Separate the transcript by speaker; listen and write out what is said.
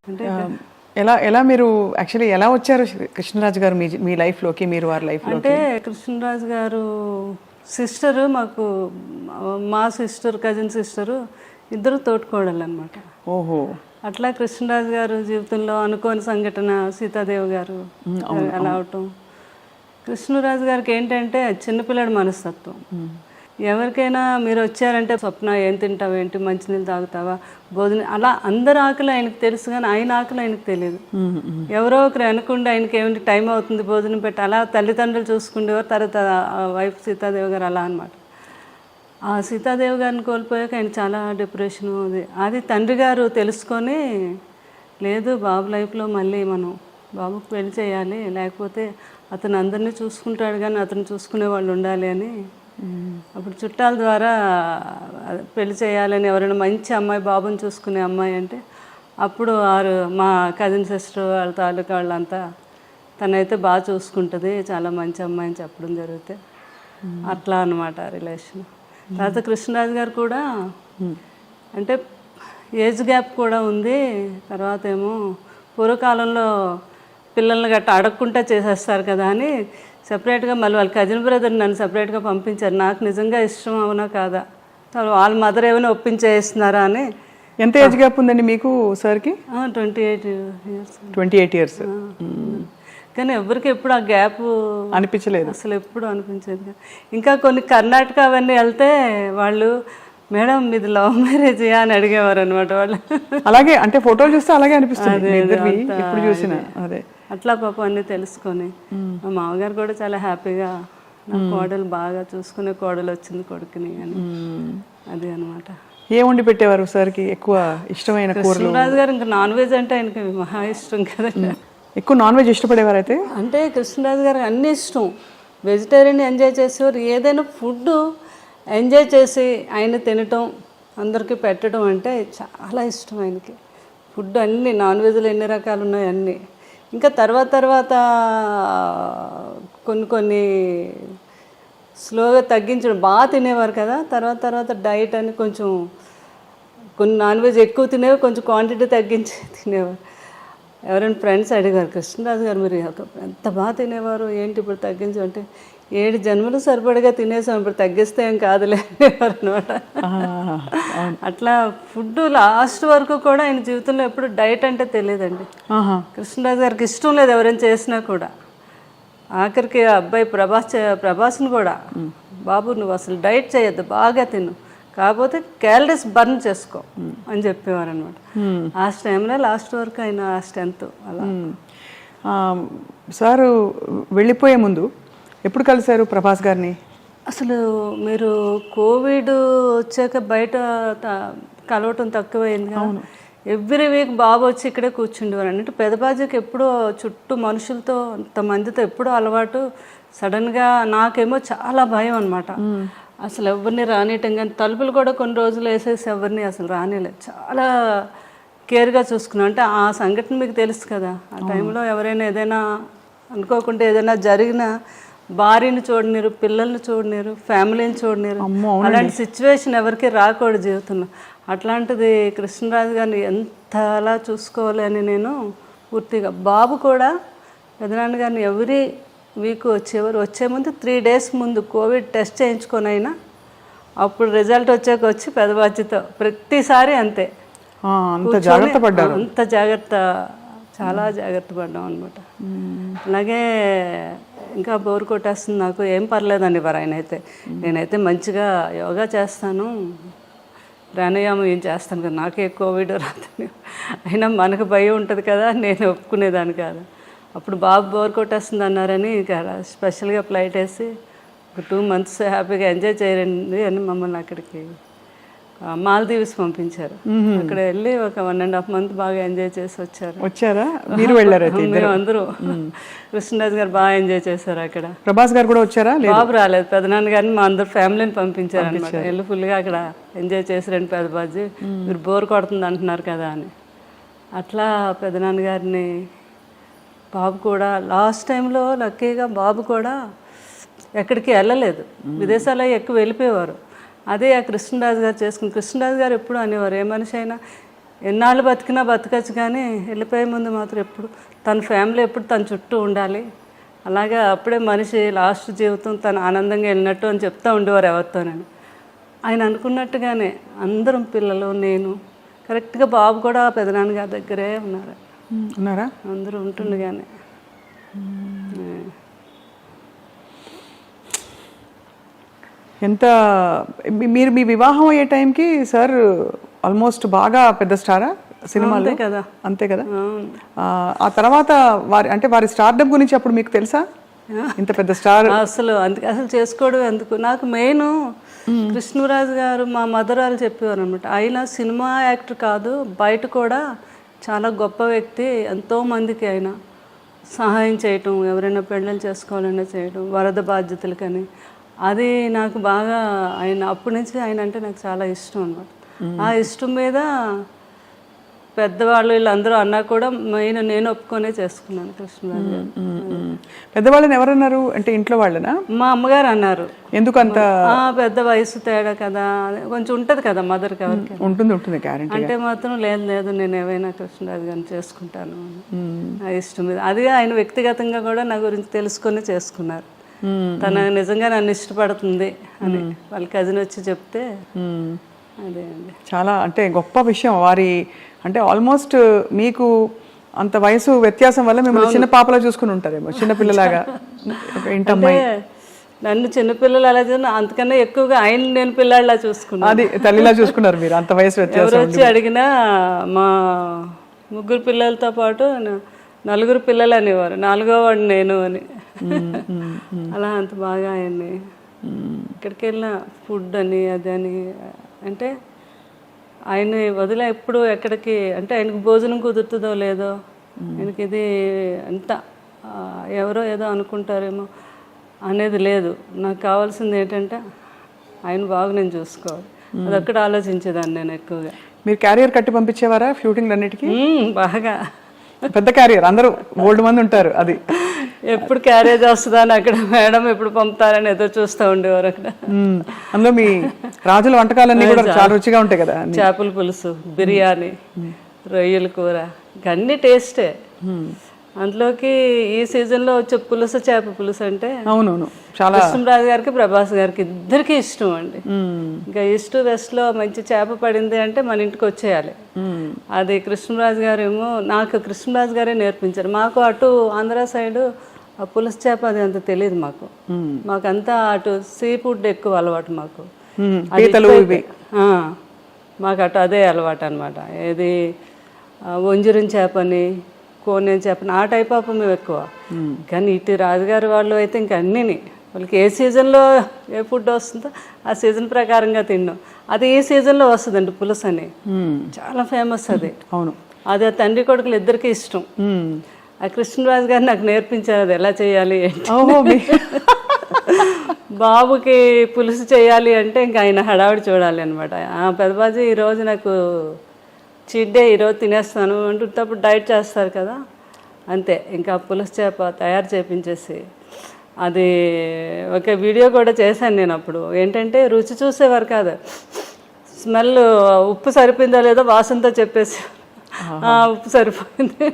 Speaker 1: అంటే
Speaker 2: ఎలా ఎలా మీరు యాక్చువల్లీ ఎలా వచ్చారు కృష్ణరాజు గారు మీ లైఫ్లోకి, మీరు వారి లైఫ్లో?
Speaker 1: అంటే కృష్ణరాజు గారు సిస్టరు, మాకు మా సిస్టర్, కజిన్ సిస్టరు ఇద్దరు తోటికోడళ్ళు అనమాట.
Speaker 2: ఓహో.
Speaker 1: అట్లా కృష్ణరాజు గారు జీవితంలో అనుకోని సంఘటన సీతాదేవి గారు అలా అవటం. కృష్ణరాజు గారికి ఏంటంటే చిన్నపిల్లడి మనస్తత్వం. ఎవరికైనా మీరు వచ్చారంటే స్వప్న ఏం తింటావు, ఏంటి మంచినీళ్ళు తాగుతావా, భోజనం, అలా అందరి ఆకలి ఆయనకు తెలుసు కానీ ఆయన ఆకలి ఆయనకు తెలియదు. ఎవరో ఒకరు అనుకుంటే ఆయనకి ఏమిటి టైం అవుతుంది భోజనం పెట్టి అలా తల్లిదండ్రులు చూసుకునేవారు. తర్వాత వైఫ్ సీతాదేవి గారు అలా అనమాట. ఆ సీతాదేవి గారిని కోల్పోయాక ఆయన చాలా డిప్రెషన్. అది తండ్రి గారు తెలుసుకొని, లేదు బాబు లైఫ్లో మళ్ళీ మనం బాబుకు పెళ్లి చేయాలి, లేకపోతే అతను అందరినీ చూసుకుంటాడు కానీ అతను చూసుకునే వాళ్ళు ఉండాలి అని అప్పుడు చుట్టాల ద్వారా పెళ్లి చేయాలని, ఎవరైనా మంచి అమ్మాయి బాబుని చూసుకునే అమ్మాయి అంటే అప్పుడు మా కజిన్ సిస్టర్ వాళ్ళ తాలూకా వాళ్ళంతా తనైతే బాగా చూసుకుంటుంది, చాలా మంచి అమ్మాయి అని చెప్పడం జరిగితే అట్లా అనమాట రిలేషన్. తర్వాత కృష్ణరాజు గారు కూడా అంటే ఏజ్ గ్యాప్ కూడా ఉంది. తర్వాత ఏమో పూర్వకాలంలో పిల్లల్ని గట్ట అడగకుండా చేసేస్తారు కదా అని సపరేట్గా మళ్ళీ వాళ్ళ కజిన్ బ్రదర్ నన్ను సపరేట్గా పంపించారు. నాకు నిజంగా ఇష్టం అవునా కాదా, వాళ్ళ మదర్ ఏమైనా ఒప్పించేస్తున్నారా అని.
Speaker 2: ఎంత ఏజ్ గ్యాప్ ఉందండి మీకు సార్కి?
Speaker 1: 28 years.
Speaker 2: 28 years.
Speaker 1: కానీ ఎవరికి ఎప్పుడు ఆ గ్యాప్
Speaker 2: అనిపించలేదు,
Speaker 1: అసలు ఎప్పుడు అనిపించలేదు. ఇంకా కొన్ని కర్ణాటక అవన్నీ వెళ్తే వాళ్ళు, మేడం మీది లవ్ మ్యారేజ్ అని అడిగేవారు అనమాట వాళ్ళు.
Speaker 2: అలాగే అంటే ఫోటోలు చూస్తే అలాగే అనిపిస్తుంది ఇప్పుడు చూసిన. అదే
Speaker 1: అట్లా పాపం అన్నీ తెలుసుకొని మా మామగారు కూడా చాలా హ్యాపీగా నా కోడలు బాగా చూసుకునే కోడలు వచ్చింది కొడుకుని అని. అది అనమాట.
Speaker 2: ఏ వండి పెట్టేవారు సార్కి ఎక్కువ ఇష్టమైన కూరలు?
Speaker 1: కృష్ణరాజు గారు ఇంకా నాన్ వెజ్ అంటే ఆయనకి మహా ఇష్టం కదండి.
Speaker 2: ఎక్కువ నాన్ వెజ్ ఇష్టపడేవారు అయితే?
Speaker 1: అంటే కృష్ణరాజు గారికి అన్నీ ఇష్టం. వెజిటేరియన్ ఎంజాయ్ చేసేవారు. ఏదైనా ఫుడ్ ఎంజాయ్ చేసి ఆయన తినటం, అందరికీ పెట్టడం అంటే చాలా ఇష్టం ఆయనకి. ఫుడ్ అన్నీ నాన్ వెజ్లో ఎన్ని రకాలు ఉన్నాయి అన్నీ. ఇంకా తర్వాత కొన్ని స్లోగా తగ్గించడం. బాగా తినేవారు కదా, తర్వాత డైట్ అని కొంచెం కొన్ని నాన్ వెజ్ ఎక్కువ తినేవి, కొంచెం క్వాంటిటీ తగ్గించి తినేవారు. ఎవరైనా ఫ్రెండ్స్ అడిగారు, కృష్ణరాజు గారు మీరు ఎంత బాగా తినేవారు ఏంటి ఇప్పుడు తగ్గించమంటే, 7 జన్మలు సరిపడగా తినేసాం, ఇప్పుడు తగ్గిస్తే ఏం కాదులే అనేవారు అనమాట. అట్లా ఫుడ్ లాస్ట్ వరకు కూడా ఆయన జీవితంలో ఎప్పుడు డైట్ అంటే తెలియదండి. కృష్ణరాజు గారికి ఇష్టం లేదు ఎవరైనా చేసినా కూడా. ఆఖరికి అబ్బాయి ప్రభాస్ని కూడా, బాబు నువ్వు అసలు డైట్ చేయొద్దు, బాగా తిను, కాకపోతే క్యాలరీస్ బర్న్ చేసుకో అని చెప్పేవారు అనమాట. ఆ టైంలో లాస్ట్ వరకు ఆయన ఆ స్ట్రెంత్ అలా.
Speaker 2: సారు వెళ్ళిపోయే ముందు ఎప్పుడు కలిశారు ప్రభాస్ గారిని?
Speaker 1: అసలు మీరు కోవిడ్ వచ్చాక బయట కలవటం తక్కువైంది. ఎవ్రీ వీక్ బాబు వచ్చి ఇక్కడే కూర్చుండేవారు. అంటే పెదబాజీకి ఎప్పుడూ చుట్టూ మనుషులతో అంతమందితో ఎప్పుడూ అలవాటు. సడన్గా నాకేమో చాలా భయం అనమాట. అసలు ఎవరిని రానియటం కానీ, తలుపులు కూడా కొన్ని రోజులు వేసేసి ఎవరిని అసలు రానిలేదు. చాలా కేర్గా చూసుకున్నాం. అంటే ఆ సంఘటన మీకు తెలుసు కదా, ఆ టైంలో ఎవరైనా ఏదైనా అనుకోకుండా ఏదైనా జరిగినా భార్యని చూడలేరు, పిల్లల్ని చూడలేరు, ఫ్యామిలీని చూడలేరు. అలాంటి సిచ్యువేషన్ ఎవరికి రాకూడదు జీవితంలో. అట్లాంటిది కృష్ణరాజు గారిని ఎంత అలా చూసుకోవాలి అని నేను పూర్తిగా. బాబు కూడా పెదనాన్న గారిని ఎవ్రీ వీక్ వచ్చేవారు. వచ్చే ముందు 3 days ముందు కోవిడ్ టెస్ట్ చేయించుకొని అయినా అప్పుడు రిజల్ట్ వచ్చాక వచ్చి పెదబాధ్యతో ప్రతిసారి అంతే.
Speaker 2: అంత జాగ్రత్త పడ్డారు.
Speaker 1: అంత జాగ్రత్త, చాలా జాగ్రత్త పడ్డాం అనమాట. అలాగే ఇంకా బోర్ కొట్టేస్తుంది నాకు, ఏం పర్లేదండి వారు ఆయన అయితే. నేనైతే మంచిగా యోగా చేస్తాను, ప్రాణాయామం ఏం చేస్తాను కదా, నాకే కోవిడ్ రాదని. అయినా మనకు భయం ఉంటుంది కదా, నేను ఒప్పుకునేదాన్ని కాదు. అప్పుడు బాబు బోర్ కొట్టేస్తుంది అన్నారని ఇక స్పెషల్గా ఫ్లైట్ వేసి ఒక 2 months హ్యాపీగా ఎంజాయ్ చేయండి అని మమ్మల్ని అక్కడికి మాల్దీవ్స్ పంపించారు. అక్కడ వెళ్ళి ఒక 1.5 months బాగా ఎంజాయ్ చేసి వచ్చారా?
Speaker 2: మీరు వెళ్ళారు?
Speaker 1: మేము అందరూ. కృష్ణరాజు గారు బాగా ఎంజాయ్ చేశారు అక్కడ.
Speaker 2: ప్రభాస్ గారు కూడా వచ్చారా?
Speaker 1: బాబు రాలేదు, పెదనాన్న గారిని మా అందరు ఫ్యామిలీని పంపించారు అనమాట. వెళ్ళి ఫుల్గా అక్కడ ఎంజాయ్ చేసారండి. పెదబాజీ మీరు బోర్ కొడుతుంది అంటున్నారు కదా అని. అట్లా పెదనాన్న గారిని, బాబు కూడా లాస్ట్ టైంలో లక్కీగా బాబు కూడా ఎక్కడికి వెళ్ళలేదు, విదేశాల్లో ఎక్కువ వెళ్ళిపోయేవారు. అదే ఆ కృష్ణరాజు గారు చేసుకుని. కృష్ణరాజు గారు ఎప్పుడు అనేవారు, ఏ మనిషి అయినా ఎన్నాళ్ళు బతికినా బతకచ్చు, కానీ వెళ్ళిపోయే ముందు మాత్రం ఎప్పుడు తన ఫ్యామిలీ ఎప్పుడు తన చుట్టూ ఉండాలి. అలాగే అప్పుడే మనిషి లాస్ట్ జీవితం తను ఆనందంగా వెళ్ళినట్టు అని చెప్తూ ఉండేవారు ఎవరితోనని. ఆయన అనుకున్నట్టుగానే అందరం పిల్లలు, నేను కరెక్ట్గా బాబు కూడా పెదనాన్నగారి దగ్గరే
Speaker 2: ఉన్నారా?
Speaker 1: అందరూ ఉంటుండగానే.
Speaker 2: ఎంత మీరు మీ వివాహం అయ్యే టైంకి సార్ ఆల్మోస్ట్ బాగా పెద్ద స్టారా సినిమాలో
Speaker 1: కదా?
Speaker 2: అంతే కదా. ఆ తర్వాత వారి స్టార్డమ్ గురించి అప్పుడు మీకు తెలుసా? ఇంత పెద్ద స్టార్
Speaker 1: అసలు చేసుకోవడం ఎందుకు. నాకు మెయిన్ కృష్ణరాజు గారు మా మదర్ వాళ్ళు చెప్పేవారు అనమాట. ఆయన సినిమా యాక్టర్ కాదు, బయట కూడా చాలా గొప్ప వ్యక్తి. ఎంతోమందికి ఆయన సహాయం చేయటం, ఎవరైనా పెళ్ళిళ్ళు చేసుకోవాలన్నా చేయడం, వరద బాధ్యతలకని. అది నాకు బాగా ఆయన అప్పటి నుంచి ఆయన అంటే నాకు చాలా ఇష్టం అనమాట. ఆ ఇష్టం మీద పెద్దవాళ్ళు వీళ్ళందరూ అన్నా కూడా మెయిన్ నేను ఒప్పుకొనే చేసుకున్నాను కృష్ణరాజు గారు.
Speaker 2: పెద్దవాళ్ళని ఎవరన్నారు అంటే ఇంట్లో వాళ్ళనా?
Speaker 1: మా అమ్మగారు అన్నారు.
Speaker 2: ఎందుకంత
Speaker 1: పెద్ద వయసు తేడా కదా, కొంచెం ఉంటుంది కదా మదర్కి, ఎవరికి
Speaker 2: ఉంటుంది గ్యారెంటీ
Speaker 1: అంటే మాత్రం లేదు నేను ఏమైనా కృష్ణరాజు గారిని చేసుకుంటాను ఆ ఇష్టం మీద. అది ఆయన వ్యక్తిగతంగా కూడా నా గురించి తెలుసుకొని చేసుకున్నారు. తను నిజంగా నన్ను ఇష్టపడుతుంది అని వాళ్ళ కజిన్ వచ్చి చెప్తే అదే అండి.
Speaker 2: చాలా అంటే గొప్ప విషయం. వారి అంటే ఆల్మోస్ట్ మీకు అంత వయసు వ్యత్యాసం వల్ల మిమ్మల్ని చిన్న పాపలా చూసుకుని ఉంటారేమో, చిన్నపిల్లలాగా. ఇంటమ్మాయి
Speaker 1: నన్ను చిన్నపిల్లలు అలా అంతకన్నా ఎక్కువగా ఆయన నేను పిల్లాడిలా చూసుకున్నాను.
Speaker 2: అది తల్లిలా చూసుకున్నారు మీరు, అంత వయసు వ్యత్యాసం.
Speaker 1: ఎవరు వచ్చి అడిగినా మా 3 పిల్లలతో పాటు 4 పిల్లలు అనేవారు, 4వ వాడు నేను అని. అలా అంత బాగా ఆయన్ని ఇక్కడికి వెళ్ళిన ఫుడ్ అని అదని అంటే ఆయన వదిలే ఎప్పుడు ఎక్కడికి అంటే ఆయనకు భోజనం కుదురుతుందో లేదో, ఆయనకి ఇది అంత ఎవరో ఏదో అనుకుంటారేమో అనేది లేదు. నాకు కావాల్సింది ఏంటంటే ఆయన బాగా నేను చూసుకోవాలి, అదొక్కడ ఆలోచించేదాన్ని నేను ఎక్కువగా.
Speaker 2: మీరు క్యారియర్ కట్టి పంపించేవారా ఫ్లూటింగ్ అన్నిటికీ?
Speaker 1: బాగా
Speaker 2: పెద్ద క్యారియర్, అందరూ బోల్డ్ మంది ఉంటారు. అది
Speaker 1: ఎప్పుడు క్యారేజ్ వస్తుందా అని అక్కడ మేడం ఎప్పుడు పంపుతారని ఎదురు చూస్తూ ఉండేవారు అక్కడ.
Speaker 2: అందులో మీ రాజుల వంటకాలన్నీ కూడా చాలా రుచిగా ఉంటాయి కదా.
Speaker 1: చేపల పులుసు, బిర్యానీ, రొయ్యల కూర, అన్ని టేస్టే. అందులోకి ఈ సీజన్లో వచ్చే పులుసు, చేప పులుసు అంటే
Speaker 2: అవునవును చాలా
Speaker 1: కృష్ణరాజు గారికి, ప్రభాస్ గారికి ఇద్దరికి ఇష్టం అండి. ఇంకా ఈస్ట్ వెస్ట్ లో మంచి చేప పడింది అంటే మన ఇంటికి వచ్చేయాలి. అది కృష్ణరాజు గారు ఏమో నాకు కృష్ణరాజు గారే నేర్పించారు. మాకు అటు ఆంధ్ర సైడ్ ఆ పులుసు చేప అది అంత తెలియదు మాకు. మాకంతా అటు సీ ఫుడ్ ఎక్కువ అలవాటు మాకు. మాకు అటు అదే అలవాటు అనమాట. ఏది వంజరం చేపని, కోనేరు చేపని, ఆ టైప్ ఆఫ్ మేము ఎక్కువ. కానీ ఇటు రాజుగారి వాళ్ళు అయితే ఇంక అన్నీని వాళ్ళకి ఏ సీజన్లో ఏ ఫుడ్ వస్తుందో ఆ సీజన్ ప్రకారంగా తిన్నాం. అది ఈ సీజన్లో వస్తుందండి పులుసు అని, చాలా ఫేమస్ అది.
Speaker 2: అవును,
Speaker 1: అది ఆ తండ్రి కొడుకులు ఇద్దరికి ఇష్టం. ఆ కృష్ణరాజు గారు నాకు నేర్పించారు అది ఎలా చేయాలి ఏంటి. బాబుకి పులుసు చేయాలి అంటే ఇంకా ఆయన హడావిడి చూడాలి అనమాట. పెద్దబాజీ ఈరోజు నాకు చీట్ డే, ఈరోజు తినేస్తాను అంటున్నప్పుడు డైట్ చేస్తారు కదా, అంతే. ఇంకా పులుసు చేప తయారు చేయించేసి అది ఒక వీడియో కూడా చేశాను నేను అప్పుడు. ఏంటంటే రుచి చూసేవారు కాదు, స్మెల్ ఉప్పు సరిపోయిందో లేదో వాసనతో చెప్పేసి ఉప్పు సరిపోయింది.